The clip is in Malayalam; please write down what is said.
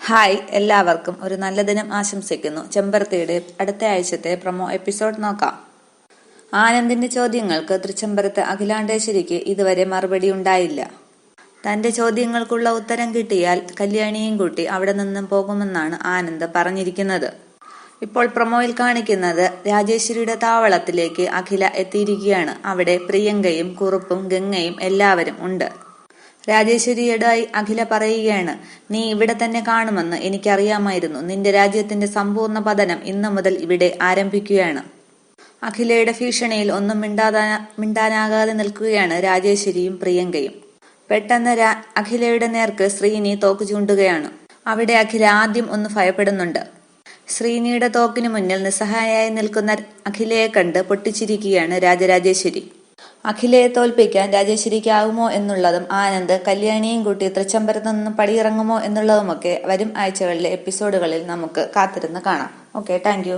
ഹായ്, എല്ലാവർക്കും ഒരു നല്ല ദിനം ആശംസിക്കുന്നു. ചെമ്പരത്തിയുടെ അടുത്ത ആഴ്ചത്തെ പ്രൊമോ എപ്പിസോഡ് നോക്കാം. ആനന്ദിന്റെ ചോദ്യങ്ങൾക്ക് തൃച്ചംബരത്ത് അഖിലാണ്ടേശ്വരിക്ക് ഇതുവരെ മറുപടി ഉണ്ടായില്ല. തന്റെ ചോദ്യങ്ങൾക്കുള്ള ഉത്തരം കിട്ടിയാൽ കല്യാണിയും കൂട്ടി അവിടെ നിന്നും പോകുമെന്നാണ് ആനന്ദ് പറഞ്ഞിരിക്കുന്നത്. ഇപ്പോൾ പ്രൊമോയിൽ കാണിക്കുന്നത് രാജേശ്വരിയുടെ താവളത്തിലേക്ക് അഖില എത്തിയിരിക്കുകയാണ്. അവിടെ പ്രിയങ്കയും കുറുപ്പും ഗംഗയും എല്ലാവരും ഉണ്ട്. രാജേശ്വരിയോടായി അഖില പറയുകയാണ്, നീ ഇവിടെ തന്നെ കാണുമെന്ന് എനിക്കറിയാമായിരുന്നു. നിന്റെ രാജ്യത്തിന്റെ സമ്പൂർണ്ണ പതനം ഇന്നു മുതൽ ഇവിടെ ആരംഭിക്കുകയാണ്. അഖിലയുടെ ഭീഷണിയിൽ ഒന്നും മിണ്ടാനാകാതെ നിൽക്കുകയാണ് രാജേശ്വരിയും പ്രിയങ്കയും. പെട്ടെന്ന് അഖിലയുടെ നേർക്ക് ശ്രീനി തോക്ക് ചൂണ്ടുകയാണ്. അവിടെ അഖില ആദ്യം ഒന്ന് ഭയപ്പെടുന്നുണ്ട്. ശ്രീനിയുടെ തോക്കിനു മുന്നിൽ നിസ്സഹായായി നിൽക്കുന്ന അഖിലയെ കണ്ട് പൊട്ടിച്ചിരിക്കുകയാണ് രാജരാജേശ്വരി. അഖിലയെ തോൽപ്പിക്കാൻ രാജേശ്വരിക്കാവുമോ എന്നുള്ളതും ആനന്ദ് കല്യാണിയും കൂട്ടി തൃച്ചംബരത്ത് നിന്നും പടിയിറങ്ങുമോ എന്നുള്ളതുമൊക്കെ വരും ആഴ്ചകളിലെ എപ്പിസോഡുകളിൽ നമുക്ക് കാത്തിരുന്ന് കാണാം. Okay, thank you.